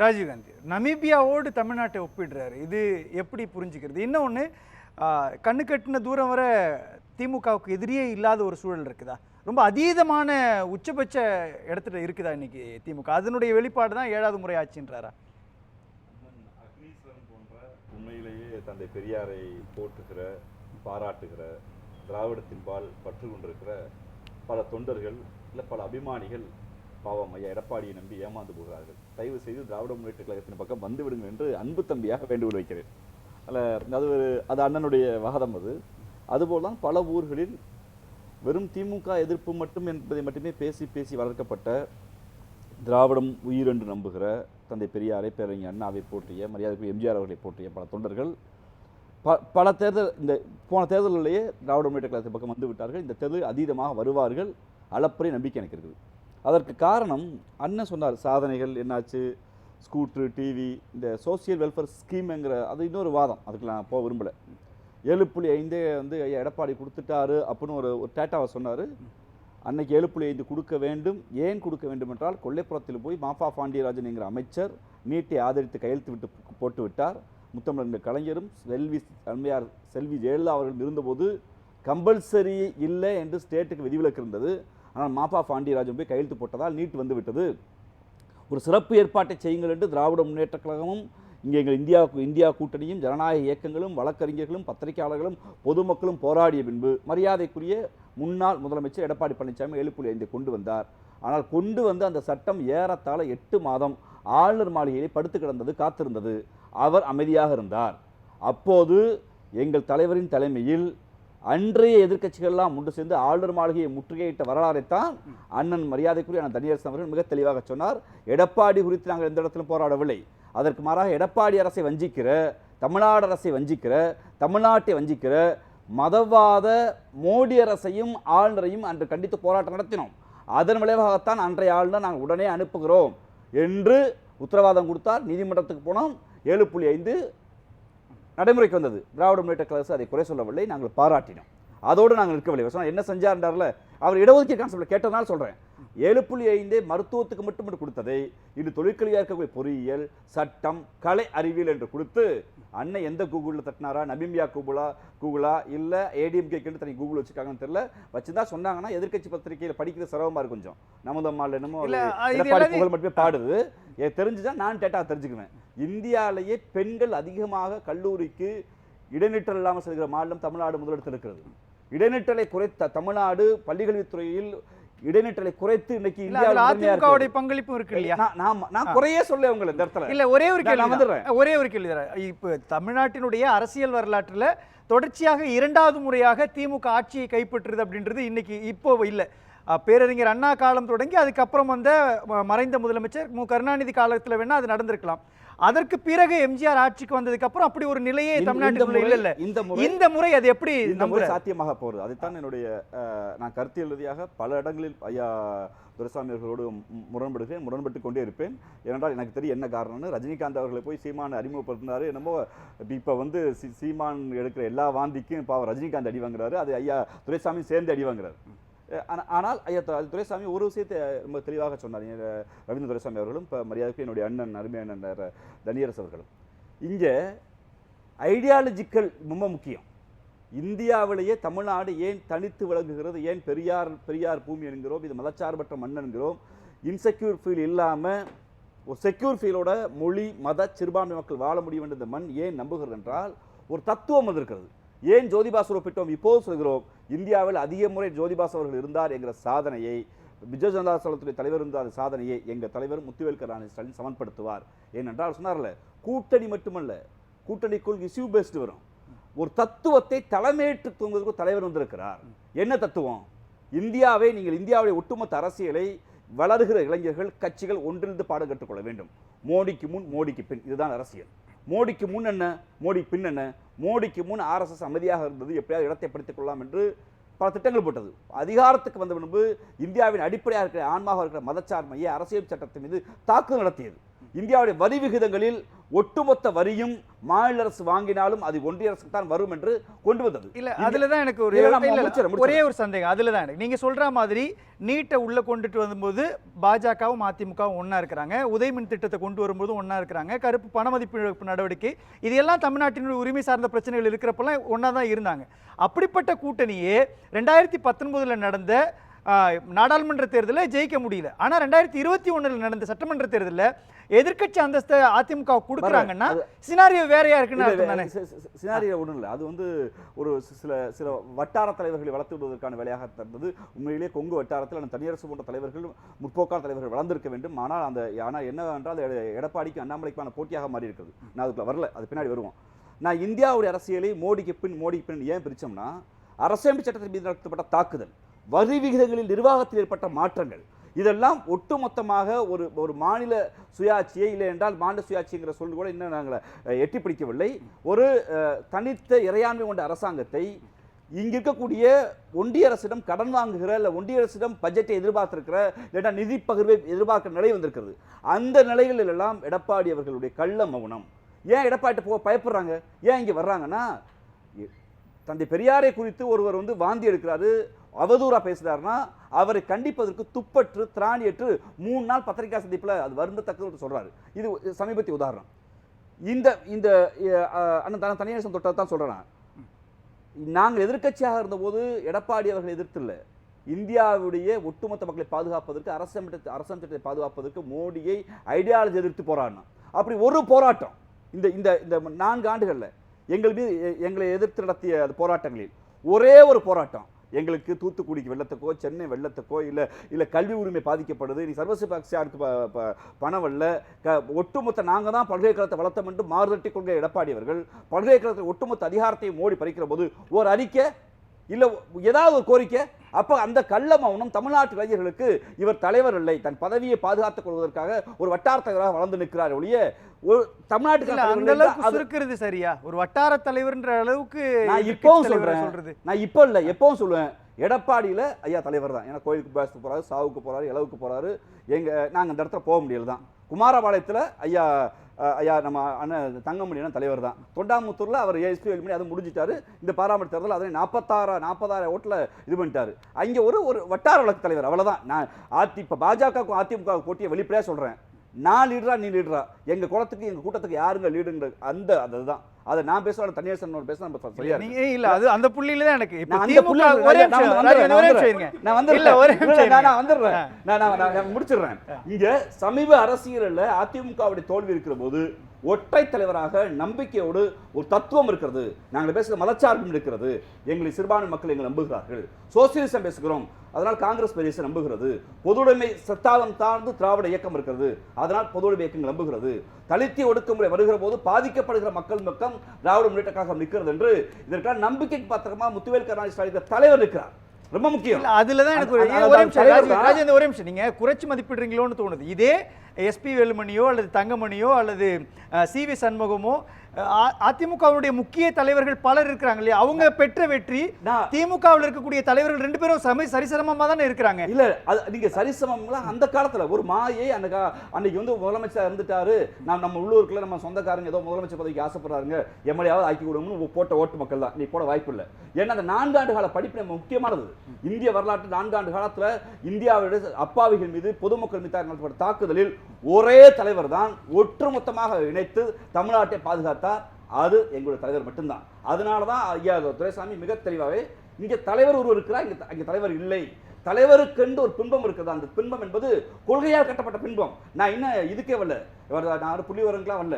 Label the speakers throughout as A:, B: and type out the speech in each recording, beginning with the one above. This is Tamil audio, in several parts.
A: ராஜீவ்காந்தி நமீபியாவோடு தமிழ்நாட்டை ஒப்பிடுறாரு. இது எப்படி புரிஞ்சுக்கிறது? இன்னொன்று, கண்ணு கட்டின தூரம் வர திமுகவுக்கு எதிரியே இல்லாத ஒரு சூழல் இருக்குதா? ரொம்ப அதீதமான உச்சபட்ச இடத்துல இருக்குதா இன்னைக்கு திமுக? அதனுடைய வெளிப்பாடு தான் 7வது முறை ஆட்சின்றாரா?
B: அக்னீஸ்வரன் போன்ற உண்மையிலேயே தந்தை பெரியாரை போற்றுகிற, பாராட்டுகிற, திராவிடத்தின் பால் பற்று கொண்டிருக்கிற பல தொண்டர்கள் இல்லை பல அபிமானிகள் பாவம் ஐயா எடப்பாடியை நம்பி ஏமாந்து போகிறார்கள். தயவு செய்து திராவிட முன்னேற்ற கழகத்தின் பக்கம் வந்து விடுங்கள் என்று அன்பு தம்பியாக வேண்டுகோள் வைக்கிறேன். அது அண்ணனுடைய வாதம். அதுபோல் தான் பல ஊர்களில் வெறும் திமுக எதிர்ப்பு மட்டும் என்பதை மட்டுமே பேசி பேசி வளர்க்கப்பட்ட, திராவிடம் உயிர் என்று நம்புகிற தந்தை பெரியாரை, பேரறிஞர் அண்ணாவை போற்றிய, மரியாதைக்குரிய எம்ஜிஆர் அவர்களை போற்றிய பல தொண்டர்கள் பல தேர்தல், இந்த போன தேர்தலிலேயே திராவிட முன்னேற்ற கழகத்தின் பக்கம் வந்து விட்டார்கள். இந்த தேர்தல் அதீதமாக வருவார்கள், அளப்பரிய நம்பிக்கை எனக்கு இருக்குது. அதற்கு காரணம் அண்ணன் சொன்னார், சாதனைகள் என்னாச்சு, ஸ்கூட்ரு, டிவி, இந்த சோசியல் வெல்ஃபேர் ஸ்கீம்ங்கிற அது இன்னொரு வாதம், அதுக்கு நான் போக விரும்பலை. 7.5 வந்து ஐயா எடப்பாடி கொடுத்துட்டாரு அப்படின்னு ஒரு டேட்டாவை சொன்னார். அன்னைக்கு 7.5 கொடுக்க வேண்டும். ஏன் கொடுக்க வேண்டும் என்றால், கொல்லைப்புறத்தில் போய் மாஃபா பாண்டியராஜன் என்கிற அமைச்சர் நீட்டை ஆதரித்து கையெழுத்து விட்டு போட்டு விட்டார். முத்தமிழர் கலைஞரும் செல்வி ஜெயலலிதா அவர்கள் இருந்தபோது கம்பல்சரி இல்லை என்று ஸ்டேட்டுக்கு விதிவிலக்கு இருந்தது. ஆனால் மாஃபா பாண்டியராஜன் போய் கையெழுத்து போட்டதால் நீட் வந்து விட்டது. ஒரு சிறப்பு ஏற்பாட்டை செய்யுங்கள் என்று திராவிட முன்னேற்ற கழகமும் இங்கே எங்கள் இந்தியா கூட்டணியும் ஜனநாயக இயக்கங்களும் வழக்கறிஞர்களும் பத்திரிகையாளர்களும் பொதுமக்களும் போராடிய பின்பு மரியாதைக்குரிய முன்னாள் முதலமைச்சர் எடப்பாடி பழனிசாமி 7.5 கொண்டு வந்தார். ஆனால் கொண்டு வந்து அந்த சட்டம் ஏறத்தாழ 8 மாதம் ஆளுநர் மாளிகையிலே படுத்து கிடந்தது, காத்திருந்தது. அவர் அமைதியாக இருந்தார். அப்போது எங்கள் தலைவரின் தலைமையில் அன்றைய எதிர்க்கட்சிகள்லாம் ஒன்று சேர்ந்து ஆளுநர் மாளிகையை முற்றுகையிட்ட வரலாறைத்தான் அண்ணன் மரியாதைக்குரிய தனியரசு அவர்கள் மிக தெளிவாக சொன்னார். எடப்பாடி குறித்து நாங்கள் எந்த இடத்திலும் போராடவில்லை. அதற்கு மாறாக எடப்பாடி அரசை வஞ்சிக்கிற, தமிழ்நாடு அரசை வஞ்சிக்கிற, தமிழ்நாட்டை வஞ்சிக்கிற மதவாத மோடி அரசையும் ஆளுநரையும் அன்று கண்டித்து போராட்டம் நடத்தினோம். அதன் விளைவாகத்தான் அன்றைய ஆளுநர் நாங்கள் உடனே அனுப்புகிறோம் என்று உத்தரவாதம் கொடுத்தார். நீதிமன்றத்துக்கு போனோம். 7.5 நடைமுறைக்கு வந்தது. திராவிட முன்னேற்ற கழகம் அதை குறை சொல்லவில்லை, நாங்கள் பாராட்டினோம். அதோடு நாங்கள் இருக்கவில்லை. சொன்னால் என்ன செஞ்சார்ன்றார்ல, அவர் இடஒதுக்கீடு கான்செப்ட்ல கேட்டதுனால சொல்கிறேன். 7.5 மருத்துவத்துக்கு மட்டும் கொடுத்ததை இன்று தொழிற்கல்வியாக இருக்கக்கூடிய பொறியியல், சட்டம், கலை, அறிவியல் என்று கொடுத்து அண்ணன் எந்த கூகுளில் தட்டினாரா, நபிம்பியா கூகுளா இல்லை ஏடிஎம்கேக்கு தனி கூகுள் வச்சுருக்காங்கன்னு தெரியல. வச்சுதான் சொன்னாங்கன்னா எதிர்கட்சி பத்திரிகையில் படிக்கிற சிரமமாக இருக்கும் கொஞ்சம். நமதம்மாள் என்னமோ எடப்பாடி புகழ் மட்டுமே பாடுது. தெரிஞ்சுதான் நான் டேட்டா தெரிஞ்சுக்குவேன். இந்தியாவிலேயே பெண்கள் அதிகமாக கல்லூரிக்கு இடைநிற்றல் இல்லாமல் செல்கிற மாநிலம் தமிழ்நாடு முதலிடத்தில் இருக்கிறது. இடைநிற்றலை குறைத்த தமிழ்நாடு பள்ளிக்கல்வித்துறையில் இடைநிற்றலை குறைத்து இன்னைக்கு
A: இந்தியாவுடைய பங்களிப்பு இருக்கு இல்லையா?
B: நான் குறையே சொல்ல உங்களுக்கு இந்த இடத்துல
A: இல்ல, ஒரே ஒரு கேள்வி. இப்ப தமிழ்நாட்டினுடைய அரசியல் வரலாற்றுல தொடர்ச்சியாக 2வது முறையாக திமுக ஆட்சியை கைப்பற்றுறது அப்படின்றது இன்னைக்கு இப்போ இல்ல. பேரறிஞர் அண்ணா காலம் தொடங்கி அதுக்கப்புறம் வந்த மறைந்த முதலமைச்சர் மு கருணாநிதி காலத்துல வேணா அது நடந்திருக்கலாம். அதற்கு பிறகு எம்ஜிஆர் ஆட்சிக்கு வந்ததுக்கு அப்புறம் அப்படி ஒரு நிலையே தமிழ்நாட்டுக்குள்ள இல்ல. இந்த முறை அது எப்படி
B: சாத்தியமாக போறது? அதுதான் என்னுடைய நான் கருத்தியல் ரீதியாக பல இடங்களில் ஐயா துரைசாமி அவர்களோடு முரண்பட்டு கொண்டே இருப்பேன். ஏனென்றால் எனக்கு தெரியும் என்ன காரணம்னு. ரஜினிகாந்த் அவர்களை போய் சீமான் அறிமுகப்படுத்தினாரு. என்னமோ இப்போ வந்து சீமான் எடுக்கிற எல்லா வாந்திக்கும் இப்போ ரஜினிகாந்த் அடி வாங்குறாரு. அது ஐயா துரைசாமி சேர்ந்து அடி வாங்குறாரு. ஆனால் ஐயா துரைசாமி ஒரு விஷயத்தை ரொம்ப தெளிவாக சொன்னார். ரவீந்திர துரைசாமி அவர்களும் இப்போ மரியாதைக்கு என்னுடைய அண்ணன் அருமையான தனியரசு அவர்களும். இங்கே ஐடியாலஜிக்கல் ரொம்ப முக்கியம். இந்தியாவிலேயே தமிழ்நாடு ஏன் தனித்து விளங்குகிறது, ஏன் பெரியார் பூமி என்கிறோம், இது மதச்சார்பற்ற மண் என்கிறோம், இன்செக்யூர் ஃபீல் இல்லாமல் ஒரு செக்யூர் ஃபீலோட மொழி மத சிறுபான்மை மக்கள் வாழ முடியும் என்ற இந்த மண் ஏன் நம்புகிறது என்றால் ஒரு தத்துவம் அது இருக்கிறது. ஏன் ஜோதிபாசு ஒப்பிட்டோம்? இப்போது சொல்கிறோம், இந்தியாவில் அதிக முறை ஜோதிபாசு அவர்கள் இருந்தார் என்கிற சாதனையை, பிஜு ஜனதா தளத்துடைய தலைவர் இருந்தார் சாதனையை எங்கள் தலைவர் முத்துவேல் கருணாநிதி ஸ்டாலின் சமன்படுத்துவார். ஏனென்றால் சொன்னார்ல, கூட்டணி மட்டுமல்ல, கூட்டணிக்குள் இஷ்யூ பேஸ்டு வரும். ஒரு தத்துவத்தை தலைமையேற்று தூங்குவதற்கு தலைவர் வந்திருக்கிறார். என்ன தத்துவம்? இந்தியாவை நீங்கள் இந்தியாவுடைய ஒட்டுமொத்த அரசியலை வளர்கிற இளைஞர்கள் கட்சிகள் ஒன்றிலிருந்து பாடம் கற்றுக்கொள்ள வேண்டும். மோடிக்கு முன் மோடிக்கு பின், இதுதான் அரசியல். மோடிக்கு முன் என்ன, மோடி பின் என்ன? மோடிக்கு முன் RSS அமைதியாக இருந்தது, எப்படியாவது இடத்தை பிடித்துக் கொள்ளலாம் என்று பல திட்டங்கள் போட்டது. அதிகாரத்துக்கு வந்த பின்பு இந்தியாவின் அடிப்படையாக இருக்கிற ஆன்மாக இருக்கிற மதச்சார்மையை அரசியல் சட்டத்தின் மீது தாக்குதல் நடத்தியது. இந்தியாவுடைய வரி விகிதங்களில் ஒட்டுமொத்த வரியும் மாநில அரசு வாங்கினாலும் அது ஒன்றிய அரசுக்கு தான் வரும் என்று கொண்டு வந்தது.
A: இல்ல அதுலதான் எனக்கு ஒரே ஒரு சந்தேகம். அதுலதான் எனக்கு நீங்க சொல்ற மாதிரி நீட்டை உள்ள கொண்டுட்டு வரும்போது பாஜகவும் அதிமுகவும் ஒன்னா இருக்கிறாங்க, உதயமின் திட்டத்தை கொண்டு வரும்போது ஒன்னா இருக்கிறாங்க, கருப்பு பண மதிப்பு நடவடிக்கை, இது எல்லாம் தமிழ்நாட்டினுடைய உரிமை சார்ந்த பிரச்சனைகள் இருக்கிறப்பெல்லாம் ஒன்னா தான் இருந்தாங்க. அப்படிப்பட்ட கூட்டணியே 2019 நடந்த நாடாளுமன்ற தேர்தலில் ஜெயிக்க முடியல. ஆனா 2021 நடந்த சட்டமன்ற தேர்தலில் எதிர்க்கட்சி அந்தஸ்தை அதிமுக கொடுக்குறாங்கன்னா சினாரியோ வேறையா இருக்குன்னு.
B: சினாரியோ ஒன்றும் இல்லை, அது வந்து ஒரு சில வட்டார தலைவர்களை வளர்த்து விடுவதற்கான வேலையாக இருந்தது. உண்மையிலேயே கொங்கு வட்டாரத்தில் அந்த தனியரசு போன்ற தலைவர்கள், முற்போக்கான தலைவர்கள் வளர்ந்திருக்க வேண்டும். ஆனால் என்னவென்றால் எடப்பாடிக்கு அண்ணாமலைக்கான போட்டியாக மாறி இருக்கிறது. நான் அதுக்குள்ள வரல, அது பின்னாடி வருவோம். நான் இந்தியாவுடைய அரசியலை மோடிக்கு பின் ஏன் பிரிச்சோம்னா, அரசியல் சட்டத்தின் மீது நடத்தப்பட்ட தாக்குதல், வரி விகிதங்களில் நிர்வாகத்தில் ஏற்பட்ட மாற்றங்கள், இதெல்லாம் ஒட்டுமொத்தமாக ஒரு மாநில சுயாட்சியை, இல்லை என்றால் மாநில சுயாட்சிங்கிற சொல் கூட இன்னும் நாங்கள் எட்டி பிடிக்கவில்லை. ஒரு தனித்த இறையாண்மை கொண்ட அரசாங்கத்தை இங்க இருக்கக்கூடிய ஒன்றிய அரசிடம் கடன் வாங்குகிற, இல்லை ஒன்றிய அரசிடம் பட்ஜெட்டை எதிர்பார்த்திருக்கிற, இல்லைன்னா நிதி பகிர்வை எதிர்பார்க்கிற நிலை வந்திருக்கிறது. அந்த நிலைகளில் எல்லாம் எடப்பாடி அவர்களுடைய கள்ள மௌனம். ஏன் எடப்பாடி பயப்படுறாங்க, ஏன் இங்கே வர்றாங்கன்னா, தந்தை பெரியாரை குறித்து ஒருவர் வந்து வாந்தி எடுக்கிறாரு, அவதூறா பேசுறாருன்னா அவரை கண்டிப்பதற்கு துப்பற்று திராணியற்று 3 நாள் பத்திரிகா சந்திப்பில் அது வருந்தத்தக்க சொல்றாரு. இது சமீபத்திய உதாரணம். இந்த அண்ணன் தனியார் தொட்டத்தை தான் சொல்றேன். நாங்கள் எதிர்க்கட்சியாக இருந்தபோது எடப்பாடி அவர்கள் எதிர்த்தில்லை, இந்தியாவுடைய ஒட்டுமொத்த மக்களை பாதுகாப்பதற்கு, அரசாங்க சட்டத்தை பாதுகாப்பதற்கு மோடியை ஐடியாலஜி எதிர்த்து போராடணும். அப்படி ஒரு போராட்டம் இந்த 4 ஆண்டுகளில் எங்களை எதிர்த்து நடத்திய போராட்டங்களில் ஒரே ஒரு போராட்டம், எங்களுக்கு தூத்துக்குடிக்கு வெள்ளத்துக்கோ, சென்னை வெள்ளத்துக்கோ, இல்லை கல்வி உரிமை பாதிக்கப்படுது, நீ சர்வசிபாக்கு பணம் வரல, ஒட்டுமொத்த நாங்கள் தான் பல்கலைக்கழகத்தை வளர்த்தோம் என்று மாறுதட்டி கொள்கை எடப்பாடி அவர்கள் பல்கலைக்கழகத்தை ஒட்டுமொத்த அதிகாரத்தையும் மோடி பறிக்கிற போது ஒரு அறிக்கை இல்லை ஏதாவது ஒரு கோரிக்கை, அப்போ அந்த கள்ள மௌனம் தமிழ்நாட்டு இளைஞர்களுக்கு இவர் தலைவர் இல்லை, தன் பதவியை பாதுகாத்துக் கொள்வதற்காக ஒரு வட்டார தலைவராக வளர்ந்து நிற்கிறார் ஒழிய ஒரு தமிழ்நாட்டுக்கு
A: அந்த அளவுக்கு இருக்கிறது சரியா? ஒரு வட்டார தலைவர்ன்ற அளவுக்கு
B: நான் இப்பவும் சொல்றேன், நான் இப்போ இல்லை எப்பவும் சொல்லுவேன், எடப்பாடியில ஐயா தலைவர் தான். ஏன்னா கோயிலுக்கு பேச போறாரு, சாவுக்கு போறாரு, இளவுக்கு போறாரு, நாங்க அந்த இடத்துல போக முடியல தான். குமாரபாளையத்துல ஐயா நம்ம அண்ணன் தங்கமணி தலைவர் தான். தொண்டாமுத்தூர்ல அவர் எஸ்பி பண்ணி அது முடிஞ்சிட்டாரு. இந்த பாராமட்ட தேர்தல் அதை 40,000 ஓட்டுல இது பண்ணிட்டாரு. அங்க ஒரு வட்டார வழக்கு தலைவர், அவ்வளவுதான். நான் இப்ப பாஜக அதிமுக போட்டியை வெளிப்படையா சொல்றேன், நான் லீடரா நீ லீடரா, எங்க குளத்துக்கு எங்க கூட்டத்துக்கு யாருங்க லீடுங்கிற அதுதான். அதை நான் பேசுறேன், தனியார் சன்னோட பேச நம்ம சரியா
A: நீங்க இல்ல, அது அந்த புள்ளியில தான் எனக்கு
B: நான் முடிச்சிடுறேன். இங்க சமீப அரசியல்ல அதிமுகவுடைய தோல்வி இருக்கிற போது ஒற்றை தலைவராக நம்பிக்கையோடு ஒரு தத்துவம் இருக்கிறது, நாங்கள் பேசுகிற மதச்சார்பு இருக்கிறது, எங்களை சிறுபான்மை மக்கள் எங்களை நம்புகிறார்கள், சோசியலிசம் பேசுகிறோம் அதனால் காங்கிரஸ் பிரதேசம் நம்புகிறது, பொதுவுடைமை சத்தாளம் சார்ந்து திராவிட இயக்கம் இருக்கிறது அதனால் பொதுவுடைமை இயக்கங்கள் நம்புகிறது, தலித்திய ஒடுக்குமுறை வருகிற போது பாதிக்கப்படுகிற மக்கள் பக்கம் திராவிட முன்னேற்ற கழகம் நிற்கிறது என்று இதற்கான நம்பிக்கைக்கு பாத்திரமா முத்துவேல் கருணாநிதி தலைவர் இருக்கிறார். ரொம்ப முக்கியம்.
A: அதுலதான் எனக்கு ஒரே நிமிஷம் நீங்க குறைச்சு மதிப்பிடுறீங்களோன்னு தோணுது. இதே எஸ்பி வேலுமணியோ அல்லது தங்கமணியோ அல்லது சி.வி. சண்முகமோ அதிமுகவுடைய முக்கிய தலைவர்கள் பலர் இருக்கிறாங்க இல்லையா, அவங்க பெற்ற வெற்றி திமுகவில் இருக்கக்கூடிய தலைவர்கள் 2 பேரும் சரிசமமா தானே இருக்கிறாங்க.
B: இல்ல நீங்க சரிசமம்ல அந்த காலத்துல ஒரு மாயை அன்னைக்கு வந்து முதலமைச்சர் இருந்துட்டாரு, நம்ம உள்ளூருக்குள்ள நம்ம சொந்தக்காரங்க ஏதோ முதலமைச்சர் பதவிக்கு ஆசைப்படுறாங்க, எம்எல்ஏவாவது ஆக்கி கொடுங்கன்னு போட்ட ஓட்டு மக்கள் தான். நீ போட வாய்ப்பு இல்லை. ஏன்னா அந்த 4 ஆண்டு கால படிப்பு முக்கியமானது. இந்திய வரலாற்று 4 ஆண்டு காலத்துல இந்தியாவுடைய அப்பாவிகள் மீது பொதுமக்கள் மீது நடத்தப்பட்ட தாக்குதலில் ஒரே தலைவர் தான் ஒட்டுமொத்தமாக இணைத்து தமிழ்நாட்டை பாதுகாத்தார். அது எங்களுடைய தலைவர் மட்டும்தான். அதனாலதான் ஐயா துரைசாமி மிக தெளிவாகவே இங்க தலைவர் ஒருவர் இருக்கிறார், இங்க தலைவர் இல்லை, தலைவருக்கென்று ஒரு பின்பம் இருக்குது. அந்த பின்பம் என்பது கொள்கையால் கட்டப்பட்ட பின்பம். நான் இன்னும் இதுக்கே வரல, நான் புள்ளி வரங்களா வரல,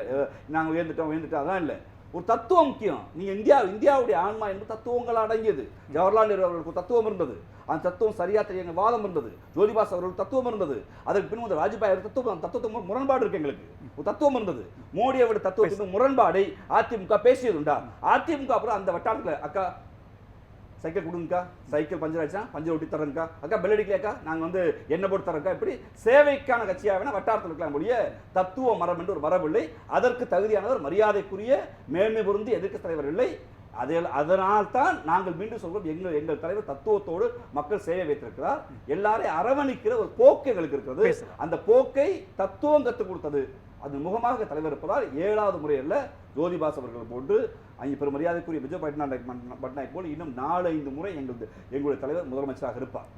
B: நாங்கள் உயர்ந்துட்டோம் அதான் இல்லை. ஒரு தத்துவம் முக்கியம். நீங்க இந்தியாவுடைய ஆன்மா என்பது தத்துவங்கள் அடங்கியது. ஜவஹர்லால் நேரு அவர்களுக்கு தத்துவம் இருந்தது, அந்த தத்துவம் சரியா தெரிய வாதம் இருந்தது. ஜோதிபாஸ் அவர்களுக்கு தத்துவம் இருந்தது, அதற்கு பின் வந்து வாஜ்பாய் தத்துவம் முரண்பாடு இருக்கு. எங்களுக்கு ஒரு தத்துவம் இருந்தது. மோடியோட தத்துவத்துக்கு முரண்பாடை அதிமுக பேசியது உண்டா? அதிமுக அப்புறம் அந்த வட்டாரத்தில் அக்கா சைக்கிள் கொடுங்கக்கா, சைக்கிள் பஞ்சர் ஆயிடுச்சா பஞ்சர் ஒட்டி தரேன்க்கா, அக்கா பெல் அடிக்கலையாக்கா நாங்கள் வந்து எண்ணெய் போட்டு தரேன்க்கா, இப்படி சேவைக்கான கட்சியாக வேணா வட்டாரத்தில் இருக்கலாம் முடிய தத்துவ மரம் என்று ஒரு மரபு இல்லை. அதற்கு தகுதியானவர் மரியாதைக்குரிய மேன்மை பொருந்தி எதிர்க்க தலைவர் இல்லை. அதனால் தான் நாங்கள் மீண்டும் சொல்றோம், எங்கள் தலைவர் தத்துவத்தோடு மக்கள் சேவை வைத்திருக்கிறார். எல்லாரையும் அரவணைக்கிற ஒரு போக்கு எங்களுக்கு இருக்கிறது. அந்த போக்கை தத்துவம் கற்றுக் கொடுத்தது. அது முகமாக தலைவர் இருப்பதால் 7வது முறையில் ஜோதிபாஸ் அவர்கள் போன்று அங்கே பெரும் மரியாதைக்குரிய விஜய் பட்நாயக் போல் இன்னும் 4-5 முறை எங்களுடைய தலைவர் முதலமைச்சராக இருப்பார்.